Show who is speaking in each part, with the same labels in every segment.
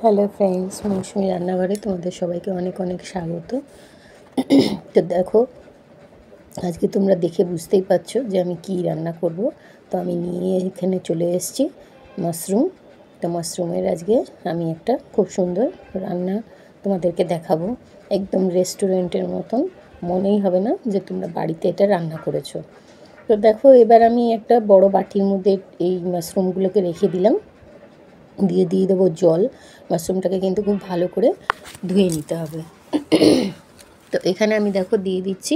Speaker 1: Hello friends, মৌসুমি রান্নাঘরে তোমাদের সবাইকে অনেক অনেক স্বাগত। তো দেখো, আজকে তোমরা দেখে বুঝতেই পারছো যে আমি কি রান্না করব। তো আমি নিয়ে এখানে চলে এসেছি মাশরুম। তো মাশরুমের আজকে আমি একটা খুব সুন্দর রান্না তোমাদেরকে দেখাবো। একদম রেস্টুরেন্টের মতন, মনেই হবে না যে তোমরা বাড়িতে এটা রান্না করেছো। তো দেখো, এবার আমি একটা বড় বাটির মধ্যে এই মাশরুমগুলোকে রেখে দিলাম। দিয়ে দেবো জল। মাশরুমটাকে কিন্তু খুব ভালো করে ধুয়ে নিতে হবে। তো এখানে আমি দেখো দিয়ে দিচ্ছি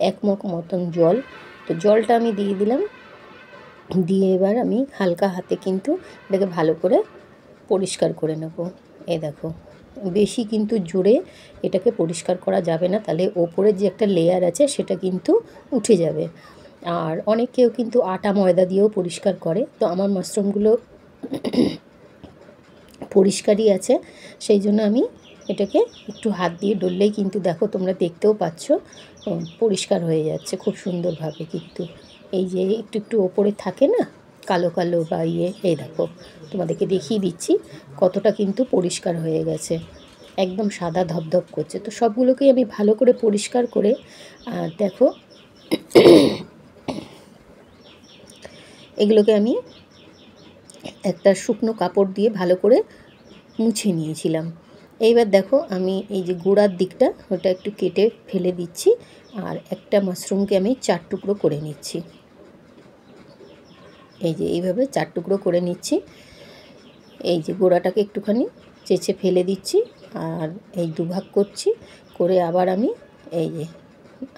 Speaker 1: 1 মগ মতন জল। তো জলটা আমি দিয়ে দিলাম। দিয়ে এবার আমি হালকা হাতে কিন্তু এটাকে ভালো করে পরিষ্কার করে নেব। এই দেখো, বেশি কিন্তু জোরে এটাকে পরিষ্কার করা যাবে না, তাহলে ওপরের যে একটা লেয়ার আছে সেটা কিন্তু উঠে যাবে। আর অনেকেও কিন্তু আটা ময়দা দিয়েও পরিষ্কার করে। তো আমার মাশরুমগুলো পরিষ্কারই আছে, সেই জন্য আমি এটাকে একটু হাত দিয়ে ডললেই কিন্তু দেখো, তোমরা দেখতেও পাচ্ছ পরিষ্কার হয়ে যাচ্ছে খুব সুন্দরভাবে। কিন্তু এই যে একটু একটু ওপরে থাকে না কালো কালো বা এই দেখো, তোমাদেরকে দেখিয়ে দিচ্ছি কতটা কিন্তু পরিষ্কার হয়ে গেছে, একদম সাদা ধপধপ করছে। তো সবগুলোকেই আমি ভালো করে পরিষ্কার করে দেখো এগুলোকে আমি একটা শুকনো কাপড় দিয়ে ভালো করে মুছে নিয়েছিলাম। এইবার দেখো, আমি এই যে গোড়ার দিকটা ওটা একটু কেটে ফেলে দিচ্ছি, আর একটা মাশরুমকে আমি 4 টুকরো করে নিচ্ছি। এই যে এইভাবে 4 টুকরো করে নিচ্ছি। এই যে গোড়াটাকে একটুখানি চেঁচে ফেলে দিচ্ছি, আর এই দুভাগ করছি করে আবার আমি এই যে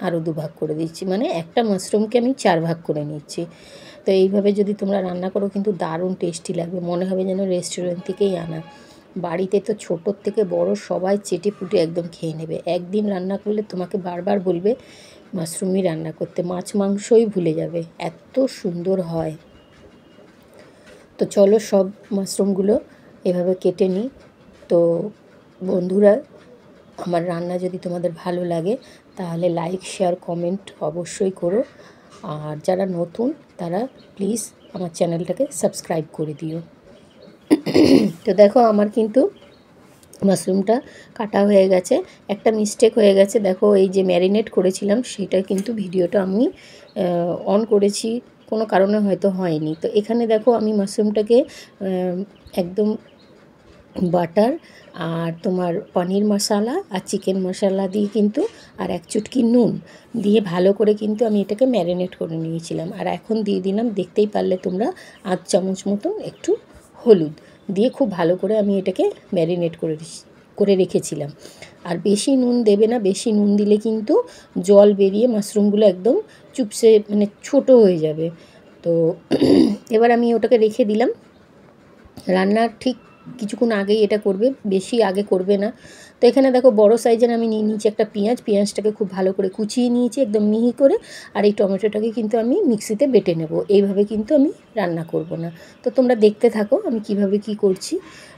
Speaker 1: আরও দুভাগ করে দিচ্ছি, মানে একটা মাশরুমকে আমি 4 ভাগ করে নিচ্ছি। তো এইভাবে যদি তোমরা রান্না করো কিন্তু দারুণ টেস্টি লাগবে, মনে হবে যেন রেস্টুরেন্ট থেকেই আনা। বাড়িতে তো ছোটোর থেকে বড় সবাই চেটে পুটে একদম খেয়ে নেবে। একদিন রান্না করলে তোমাকে বারবার বলবে মাশরুমই রান্না করতে, মাছ মাংসই ভুলে যাবে, এত সুন্দর হয়। তো চলো সব মাশরুমগুলো এভাবে কেটে নিই। তো বন্ধুরা, আমার রান্না যদি তোমাদের ভালো লাগে তাহলে লাইক শেয়ার কমেন্ট অবশ্যই করো, আর যারা নতুন তারা প্লিজ আমার চ্যানেলটাকে সাবস্ক্রাইব করে দিও। তো দেখো, আমার কিন্তু মাশরুমটা কাটা হয়ে গেছে। একটা মিস্টেক হয়ে গেছে, দেখো এই যে ম্যারিনেট করেছিলাম সেটা কিন্তু ভিডিওটা আমি অন করেছি, কোনো কারণে হয়তো হয়নি। তো এখানে দেখো আমি মাশরুমটাকে একদম বাটার আর তোমার পনির মশলা আর চিকেন মশলা দিয়ে কিন্তু, আর 1 চুটকি নুন দিয়ে ভালো করে কিন্তু আমি এটাকে ম্যারিনেট করে নিয়েছিলাম। আর এখন দিয়ে দিলাম, দেখতেই পারলে তোমরা, 8 চামচ মতন একটু হলুদ দিয়ে খুব ভালো করে আমি এটাকে ম্যারিনেট করে রেখেছিলাম। আর বেশি নুন দেবে না, বেশি নুন দিলে কিন্তু জল বেরিয়ে মাশরুমগুলো একদম চুপসে মানে ছোটো হয়ে যাবে। তো এবার আমি ওটাকে রেখে দিলাম। রান্নার ঠিক কিছুক্ষণ আগেই এটা করবে, বেশি আগে করবে না। তো এখানে দেখো বড় সাইজের আমি নিয়ে নিয়েছি একটা পেঁয়াজটাকে খুব ভালো করে কুচিয়ে নিয়েছি একদম মিহি করে। আর এই টমেটোটাকে কিন্তু আমি মিক্সিতে বেটে নেব, এইভাবে কিন্তু আমি রান্না করব না। তো তোমরা দেখতে থাকো আমি কিভাবে কি করছি।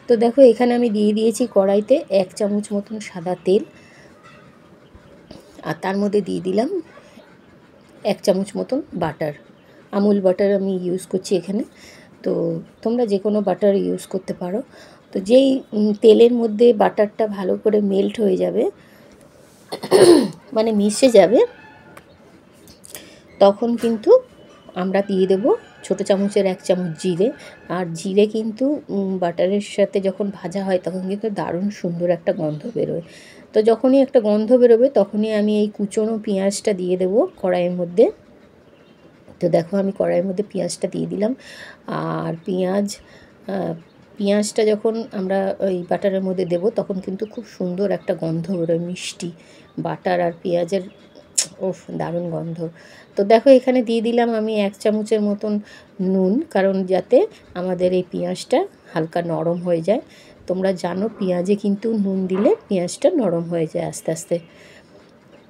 Speaker 1: তো দেখো, এখানে আমি দিয়ে দিয়েছি কড়াইতে 1 চামচ মতন সাদা তেল, আর তার মধ্যে দিয়ে দিলাম 1 চামচ মতন বাটার। আমুল বাটার আমি ইউজ করছি এখানে। তো তোমরা যে কোনো বাটার ইউজ করতে পারো। তো যেই তেলের মধ্যে বাটারটা ভালো করে মেল্ট হয়ে যাবে, মানে মিশে যাবে, তখন কিন্তু আমরা দিয়ে দেবো ছোটো চামচের 1 চামচ জিরে। আর জিরে কিন্তু বাটারের সাথে যখন ভাজা হয় তখন কিন্তু দারুণ সুন্দর একটা গন্ধ বেরোয়। তো যখনই একটা গন্ধ বেরোবে তখনই আমি এই কুচনো পেঁয়াজটা দিয়ে দেবো কড়াইয়ের মধ্যে। তো দেখো, আমি কড়াইয়ের মধ্যে পেঁয়াজটা দিয়ে দিলাম। আর পেঁয়াজটা যখন আমরা ওই বাটারের মধ্যে দেব তখন কিন্তু খুব সুন্দর একটা গন্ধ বেরোয়, মিষ্টি বাটার আর পেঁয়াজের, ওফ দারুণ গন্ধ। তো দেখো, এখানে দিয়ে দিলাম আমি 1 চামচের মতন নুন, কারণ যাতে আমাদের এই পেঁয়াজটা হালকা নরম হয়ে যায়। তোমরা জানো পেঁয়াজে কিন্তু নুন দিলে পেঁয়াজটা নরম হয়ে যায় আস্তে আস্তে।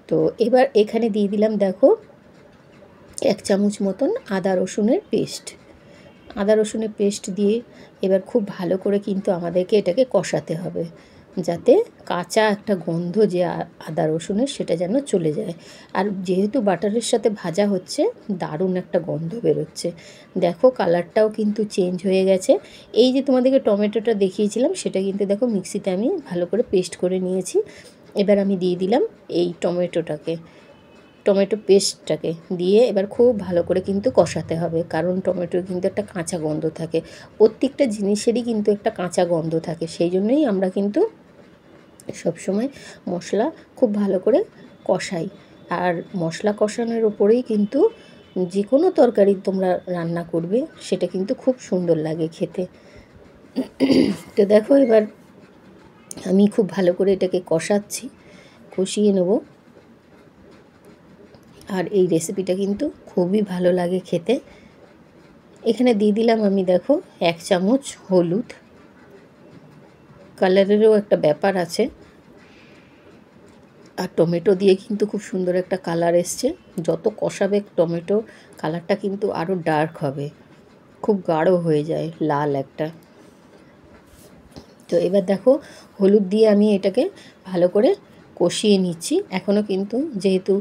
Speaker 1: তো এবার এখানে দিয়ে দিলাম দেখো 1 চামচ মতন আদা রসুনের পেস্ট দিয়ে এবার খুব ভালো করে কিন্তু আমাদেরকে এটাকে কষাতে হবে। যাতে কাঁচা একটা গন্ধ যে আদা রসুনের সেটা যেন চলে যায়। আর যেহেতু বাটারের সাথে ভাজা হচ্ছে, দারুণ একটা গন্ধ বেরোচ্ছে। দেখো কালারটাও কিন্তু চেঞ্জ হয়ে গেছে। এই যে তোমাদেরকে টমেটোটা দেখিয়েছিলাম, সেটা কিন্তু দেখো মিক্সিতে আমি ভালো করে পেস্ট করে নিয়েছি। এবার আমি দিয়ে দিলাম এই টমেটো পেস্টটাকে দিয়ে এবার খুব ভালো করে কিন্তু কষাতে হবে, কারণ টমেটোর কিন্তু একটা কাঁচা গন্ধ থাকে। প্রত্যেকটা জিনিসেরই কিন্তু একটা কাঁচা গন্ধ থাকে, সেই জন্যই আমরা কিন্তু সবসময় মশলা খুব ভালো করে কষাই। আর মশলা কষানোর ওপরেই কিন্তু যে কোনো তরকারি তোমরা রান্না করবে সেটা কিন্তু খুব সুন্দর লাগে খেতে। তো দেখো এবার আমি খুব ভালো করে এটাকে কষিয়ে নেব। আর এই রেসিপিটা কিন্তু খুবই ভালো লাগে খেতে। এখানে দিয়ে দিলাম আমি দেখো 1 চামচ হলুদ। কালারেরও একটা ব্যাপার আছে, আর টমেটো দিয়ে কিন্তু খুব সুন্দর একটা কালার এসছে। যত কষাবে টমেটো কালারটা কিন্তু আরও ডার্ক হবে, খুব গাঢ় হয়ে যায়, লাল একটা। তো এবার দেখো হলুদ দিয়ে আমি এটাকে ভালো করে কষিয়ে নিচ্ছি। এখনও কিন্তু যেহেতু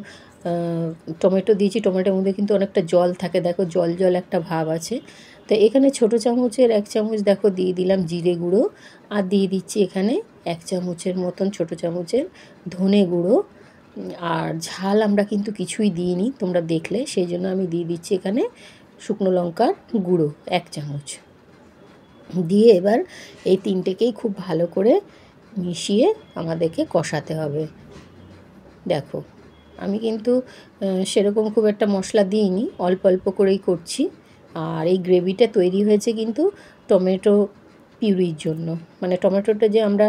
Speaker 1: টমেটো দিয়েছি, টমেটোর মধ্যে কিন্তু অনেকটা জল থাকে, দেখো জল জল একটা ভাব আছে। তো এখানে ছোটো চামচের 1 চামচ দেখো দিয়ে দিলাম জিরে গুঁড়ো, আর দিয়ে দিচ্ছি এখানে 1 চামচের মতন ছোটো চামচের ধনে গুঁড়ো। আর ঝাল আমরা কিন্তু কিছুই দিইনি তোমরা দেখলে, সেই জন্য আমি দিয়ে দিচ্ছি এখানে শুকনো লঙ্কার গুঁড়ো 1 চামচ দিয়ে এবার এই তিনটেকেই খুব ভালো করে মিশিয়ে আমাদেরকে কষাতে হবে। দেখো আমি কিন্তু সেরকম খুব একটা মশলা দিইনি, অল্প অল্প করেই করছি। আর এই গ্রেভিটা তৈরি হয়েছে কিন্তু টমেটো পিউরির জন্য, মানে টমেটোটা যে আমরা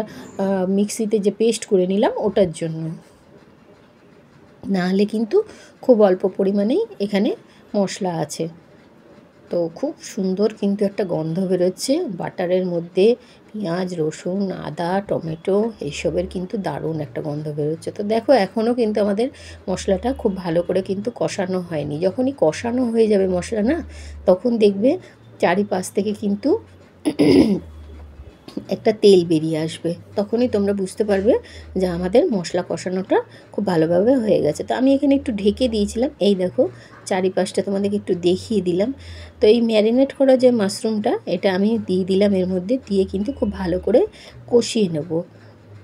Speaker 1: মিক্সিতে যে পেস্ট করে নিলাম ওটার জন্য। নাহলে কিন্তু খুব অল্প পরিমাণেই এখানে মশলা আছে। তো খুব সুন্দর কিন্তু একটা গন্ধ বেরোচ্ছে বাটারের মধ্যে, পেঁয়াজ রসুন আদা টমেটো এইসবের কিন্তু দারুণ একটা গন্ধ বেরোচ্ছে। তো দেখো এখনও কিন্তু আমাদের মশলাটা খুব ভালো করে কিন্তু কষানো হয়নি। যখনই কষানো হয়ে যাবে মশলা না, তখন দেখবে চারিপাশ থেকে কিন্তু একটা তেল বেরিয়ে আসবে, তখনই তোমরা বুঝতে পারবে যে আমাদের মশলা কষানোটা খুব ভালোভাবে হয়ে গেছে। তো আমি এখানে একটু ঢেকে দিয়েছিলাম, এই দেখো চারিপাশটা তোমাদেরকে একটু দেখিয়ে দিলাম। তো এই ম্যারিনেট করা যে মাশরুমটা এটা আমি দিয়ে দিলাম এর মধ্যে, দিয়ে কিন্তু খুব ভালো করে কষিয়ে নেব।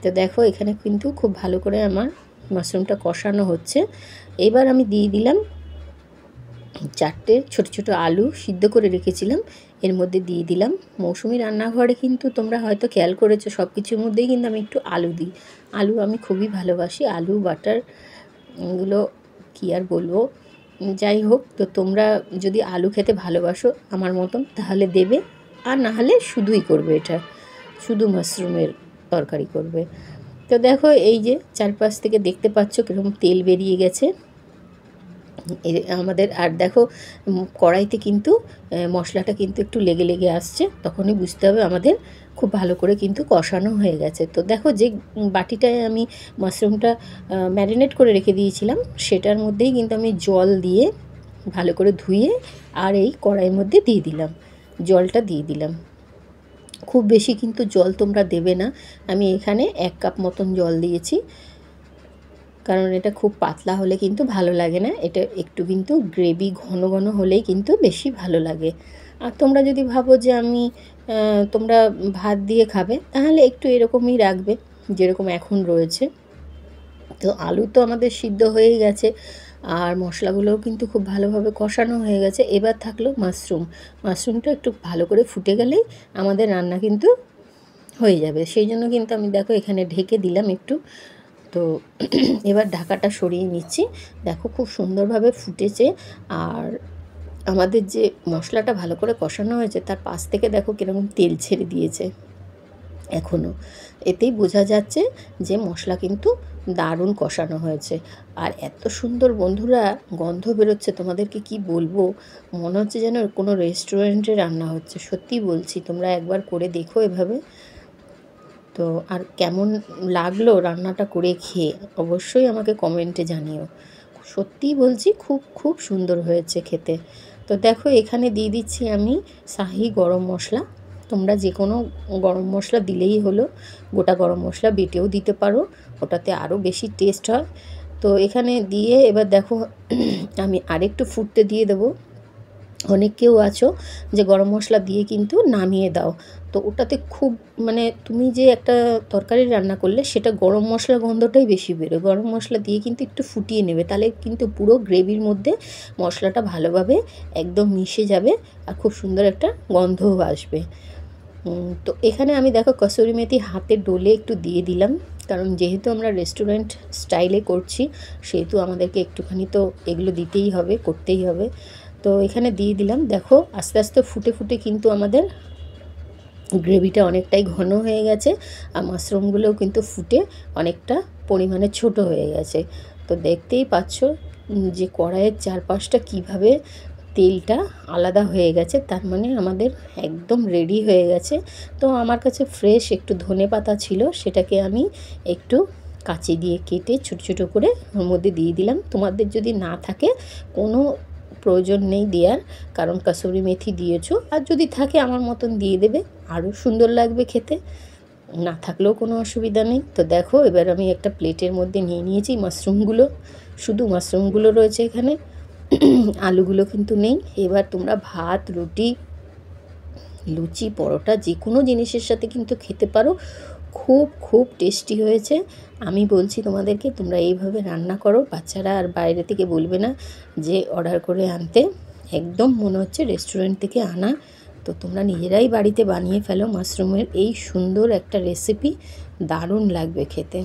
Speaker 1: তো দেখো এখানে কিন্তু খুব ভালো করে আমার মাশরুমটা কষানো হচ্ছে। এবার আমি দিয়ে দিলাম 4টে ছোট ছোট আলু সিদ্ধ করে রেখেছিলাম, এর মধ্যে দিয়ে দিলাম। মৌসুমি রান্নাঘরে কিন্তু তোমরা হয়তো খেয়াল করেছো সব কিছুর মধ্যেই কিন্তু আমি একটু আলু দিই। আলু আমি খুবই ভালোবাসি, আলু বাটার এগুলো কী আর বলবো। যাই হোক, তো তোমরা যদি আলু খেতে ভালোবাসো আমার মতন তাহলে দেবে, আর না হলে শুধুই করবে, এটা শুধু মাশরুমের তরকারি করবে। তো দেখো এই যে চারপাশ থেকে দেখতে পাচ্ছ কীরকম তেল বেরিয়ে গেছে আমাদের। আর দেখো কড়াইতে কিন্তু মশলাটা কিন্তু একটু লেগে লেগে আসছে, তখনই বুঝতে হবে আমাদের খুব ভালো করে কিন্তু কষানো হয়ে গেছে। তো দেখো যে বাটিটায় আমি মাশরুমটা ম্যারিনেট করে রেখে দিয়েছিলাম, সেটার মধ্যেই কিন্তু আমি জল দিয়ে ভালো করে ধুয়ে আর এই কড়াইয়ের মধ্যে দিয়ে দিলাম, জলটা দিয়ে দিলাম। খুব বেশি কিন্তু জল তোমরা দেবে না, আমি এখানে 1 কাপ মতন জল দিয়েছি, কারণ এটা খুব পাতলা হলে কিন্তু ভালো লাগে না, এটা একটু কিন্তু গ্রেভি ঘন ঘন হলেই কিন্তু বেশি ভালো লাগে। আর তোমরা যদি ভাবো যে তোমরা ভাত দিয়ে খাবে তাহলে একটু এরকমই রাখবে যেরকম এখন রয়েছে। তো আলু তো আমাদের সিদ্ধ হয়েই গেছে, আর মশলাগুলোও কিন্তু খুব ভালোভাবে কষানো হয়ে গেছে। এবার থাকলো মাশরুমটা একটু ভালো করে ফুটে গেলেই আমাদের রান্না কিন্তু হয়ে যাবে। সেই জন্য কিন্তু আমি দেখো এখানে ঢেকে দিলাম একটু। তো এবার ঢাকাটা সরিয়ে নিচ্ছি, দেখো খুব সুন্দরভাবে ফুটেছে। আর আমাদের যে মশলাটা ভালো করে কষানো হয়েছে তার পাশ থেকে দেখো কীরকম তেল ছেড়ে দিয়েছে এখনও, এতেই বোঝা যাচ্ছে যে মশলা কিন্তু দারুণ কষানো হয়েছে। আর এত সুন্দর বন্ধুরা গন্ধ বেরোচ্ছে, তোমাদেরকে কি বলবো, মনে হচ্ছে যেন কোনো রেস্টুরেন্টে রান্না হচ্ছে। সত্যি বলছি, তোমরা একবার করে দেখো এভাবে। তো আর কেমন লাগলো রান্নাটা করে খেয়ে অবশ্যই আমাকে কমেন্টে জানিও। সত্যিই বলছি খুব খুব সুন্দর হয়েছে খেতে। তো দেখো এখানে দিয়ে দিচ্ছি আমি শাহি গরম মশলা, তোমরা যে কোনো গরম মশলা দিলেই হলো, গোটা গরম মশলা বেটেও দিতে পারো, ওটাতে আরও বেশি টেস্ট হয়। তো এখানে দিয়ে এবার দেখো আমি আরেকটু ফুটতে দিয়ে দেবো। অনেকেও আছো যে গরম মশলা দিয়ে কিন্তু নামিয়ে দাও, তো ওটাতে খুব মানে তুমি যে একটা তরকারি রান্না করলে সেটা গরম মশলার গন্ধটাই বেশি বেরোয়। গরম মশলা দিয়ে কিন্তু একটু ফুটিয়ে নেবে, তাহলে কিন্তু পুরো গ্রেভির মধ্যে মশলাটা ভালোভাবে একদম মিশে যাবে আর খুব সুন্দর একটা গন্ধও আসবে। তো এখানে আমি দেখো কসুরি মেথি হাতে ডলে একটু দিয়ে দিলাম, কারণ যেহেতু আমরা রেস্টুরেন্ট স্টাইলে করছি সেহেতু আমাদেরকে একটুখানি তো এগুলো দিতেই হবে, করতেই হবে। তো এখানে দিয়ে দিলাম। দেখো আস্তে আস্তে ফুটে ফুটে কিন্তু আমাদের গ্রেভিটা অনেকটাই ঘন হয়ে গেছে, আর মাশরুমগুলোও কিন্তু ফুটে অনেকটা পরিমাণে ছোট হয়ে গেছে। তো দেখতেই পাচ্ছ যে কড়াইয়ের চারপাশটা কীভাবে তেলটা আলাদা হয়ে গেছে, তার মানে আমাদের একদম রেডি হয়ে গেছে। তো আমার কাছে ফ্রেশ একটু ধনেপাতা ছিল, সেটাকে আমি একটু কাঁচি দিয়ে কেটে ছোটো ছোটো করে ওর মধ্যে দিয়ে দিলাম। তোমাদের যদি না থাকে কোনো প্রয়োজন নেই দেওয়ার, কারণ কসুরি মেথি দিয়েছো, আর যদি থাকে আমার মতন দিয়ে দেবে, আরও সুন্দর লাগবে খেতে, না থাকলেও কোনো অসুবিধা নেই। তো দেখো এবার আমি একটা প্লেটের মধ্যে নিয়ে নিয়েছি মাশরুমগুলো, শুধু মাশরুমগুলো রয়েছে এখানে, আলুগুলো কিন্তু নেই। এবার তোমরা ভাত, রুটি, লুচি, পরোটা যে কোনো জিনিসের সাথে কিন্তু খেতে পারো, খুব খুব টেস্টি হয়েছে। আমি বলছি তোমাদেরকে তোমরা এইভাবে রান্না করো, বাচ্চারা আর বাইরে থেকে বলবে না যে অর্ডার করে আনতে, একদম মনে হচ্ছে রেস্টুরেন্ট থেকে আনা। তো তোমরা নিজেরাই বাড়িতে বানিয়ে ফেলো মাশরুমের এই সুন্দর একটা রেসিপি, দারুণ লাগবে খেতে।